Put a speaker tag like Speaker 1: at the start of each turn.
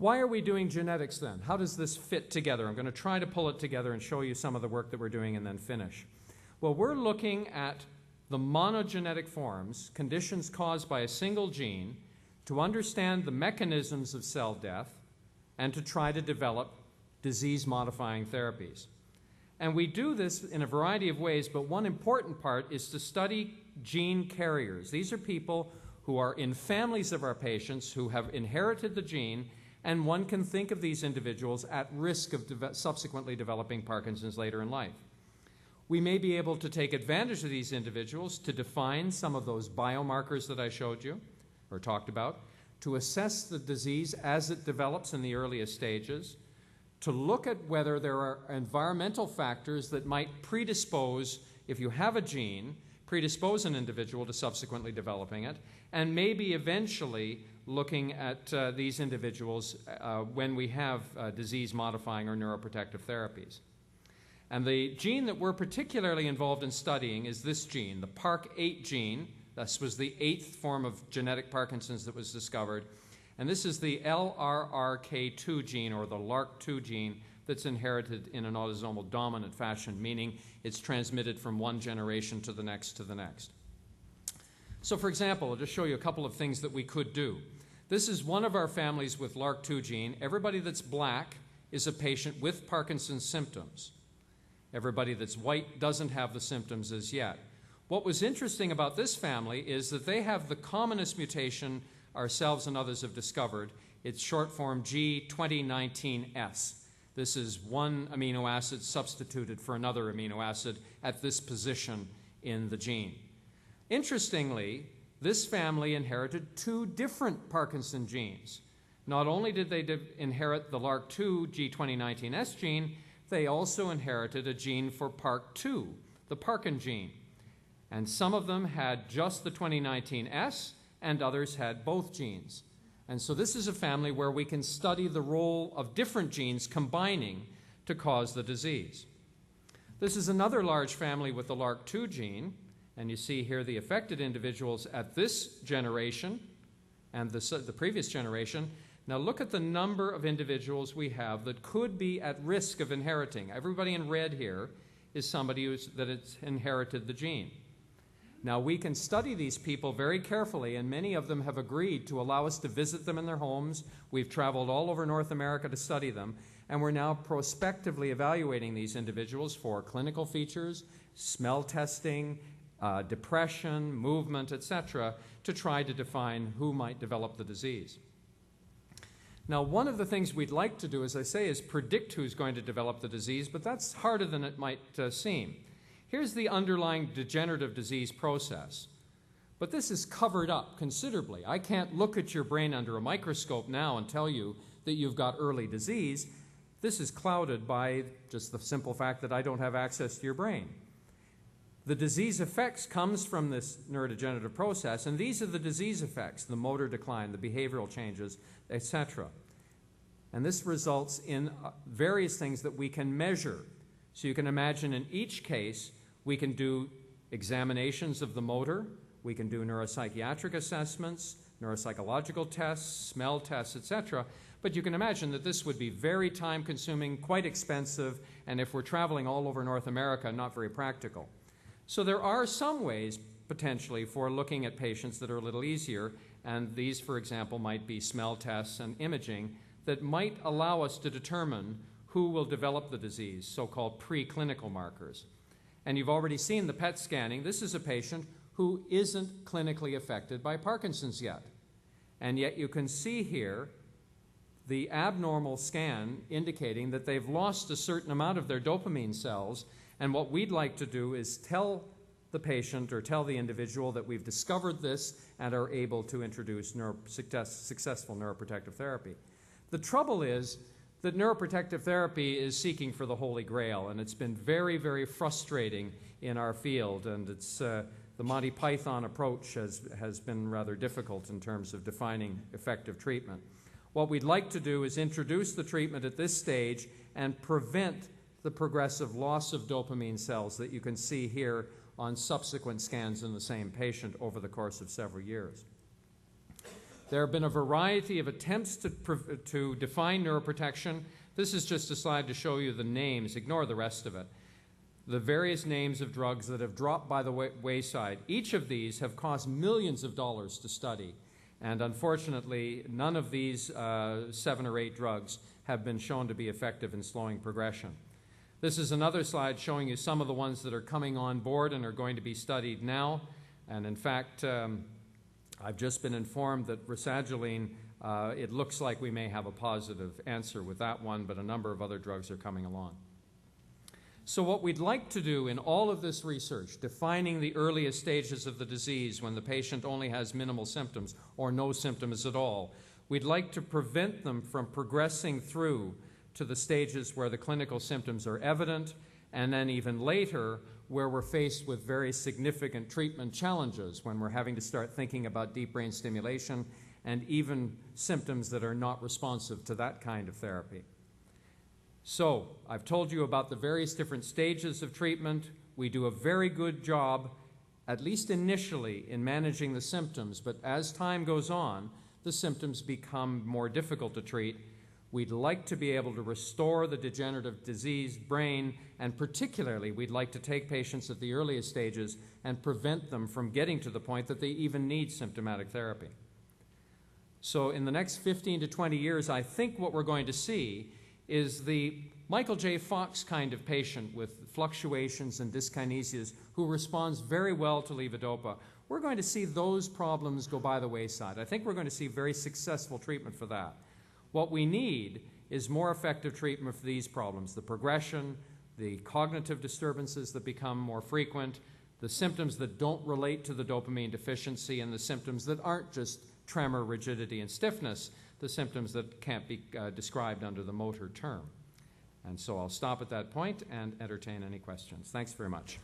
Speaker 1: Why are we doing genetics then? How does this fit together? I'm going to try to pull it together and show you some of the work that we're doing and then finish. Well, we're looking at the monogenetic forms, conditions caused by a single gene, to understand the mechanisms of cell death and to try to develop disease-modifying therapies. And we do this in a variety of ways, but one important part is to study gene carriers. These are people who are in families of our patients who have inherited the gene, and one can think of these individuals at risk of subsequently developing Parkinson's later in life. We may be able to take advantage of these individuals to define some of those biomarkers that I showed you or talked about, to assess the disease as it develops in the earliest stages, to look at whether there are environmental factors that might predispose, if you have a gene, predispose an individual to subsequently developing it, and maybe eventually looking at these individuals when we have disease-modifying or neuroprotective therapies. And the gene that we're particularly involved in studying is this gene, the Park8 gene. This was the 8th form of genetic Parkinson's that was discovered. And this is the LRRK2 gene, or the LRRK2 gene, that's inherited in an autosomal dominant fashion, meaning it's transmitted from one generation to the next to the next. So for example, I'll just show you a couple of things that we could do. This is one of our families with LRRK2 gene. Everybody that's black is a patient with Parkinson's symptoms. Everybody that's white doesn't have the symptoms as yet. What was interesting about this family is that they have the commonest mutation ourselves and others have discovered. It's short form G2019S. This is one amino acid substituted for another amino acid at this position in the gene. Interestingly, this family inherited 2 different Parkinson genes. Not only did they inherit the LRRK2 G2019S gene, they also inherited a gene for Park2, the Parkin gene. And some of them had just the 2019S, and others had both genes. And so this is a family where we can study the role of different genes combining to cause the disease. This is another large family with the LRRK2 gene, and you see here the affected individuals at this generation and the previous generation. Now look at the number of individuals we have that could be at risk of inheriting. Everybody in red here is somebody that has inherited the gene. Now, we can study these people very carefully, and many of them have agreed to allow us to visit them in their homes. We've traveled all over North America to study them, and we're now prospectively evaluating these individuals for clinical features, smell testing, depression, movement, etc., to try to define who might develop the disease. Now, one of the things we'd like to do, as I say, is predict who's going to develop the disease, but that's harder than it might seem. Here's the underlying degenerative disease process. But this is covered up considerably. I can't look at your brain under a microscope now and tell you that you've got early disease. This is clouded by just the simple fact that I don't have access to your brain. The disease effects comes from this neurodegenerative process, and these are the disease effects, the motor decline, the behavioral changes, etc. And this results in various things that we can measure. So you can imagine in each case, we can do examinations of the motor, we can do neuropsychiatric assessments, neuropsychological tests, smell tests, etc. But you can imagine that this would be very time-consuming, quite expensive, and if we're traveling all over North America, not very practical. So there are some ways, potentially, for looking at patients that are a little easier, and these, for example, might be smell tests and imaging that might allow us to determine who will develop the disease, so-called preclinical markers. And you've already seen the PET scanning. This is a patient who isn't clinically affected by Parkinson's yet. And yet you can see here the abnormal scan indicating that they've lost a certain amount of their dopamine cells. And what we'd like to do is tell the patient or tell the individual that we've discovered this and are able to introduce successful neuroprotective therapy. The trouble is that neuroprotective therapy is seeking for the Holy Grail, and it's been very, very frustrating in our field, and it's the Monty Python approach has been rather difficult in terms of defining effective treatment. What we'd like to do is introduce the treatment at this stage and prevent the progressive loss of dopamine cells that you can see here on subsequent scans in the same patient over the course of several years. There have been a variety of attempts to define neuroprotection. This is just a slide to show you the names. Ignore the rest of it. The various names of drugs that have dropped by the wayside. Each of these have cost millions of dollars to study. And unfortunately, none of these 7 or 8 drugs have been shown to be effective in slowing progression. This is another slide showing you some of the ones that are coming on board and are going to be studied now. And in fact, I've just been informed that rasagiline, it looks like we may have a positive answer with that one, but a number of other drugs are coming along. So what we'd like to do in all of this research, defining the earliest stages of the disease when the patient only has minimal symptoms or no symptoms at all, we'd like to prevent them from progressing through to the stages where the clinical symptoms are evident, and then even later where we're faced with very significant treatment challenges, when we're having to start thinking about deep brain stimulation and even symptoms that are not responsive to that kind of therapy. So, I've told you about the various different stages of treatment. We do a very good job, at least initially, in managing the symptoms, but as time goes on, the symptoms become more difficult to treat. We'd like to be able to restore the degenerative diseased brain, and particularly we'd like to take patients at the earliest stages and prevent them from getting to the point that they even need symptomatic therapy. So in the next 15 to 20 years, I think what we're going to see is the Michael J. Fox kind of patient with fluctuations and dyskinesias who responds very well to levodopa. We're going to see those problems go by the wayside. I think we're going to see very successful treatment for that. What we need is more effective treatment for these problems, the progression, the cognitive disturbances that become more frequent, the symptoms that don't relate to the dopamine deficiency, and the symptoms that aren't just tremor, rigidity, and stiffness, the symptoms that can't be described under the motor term. And so I'll stop at that point and entertain any questions. Thanks very much.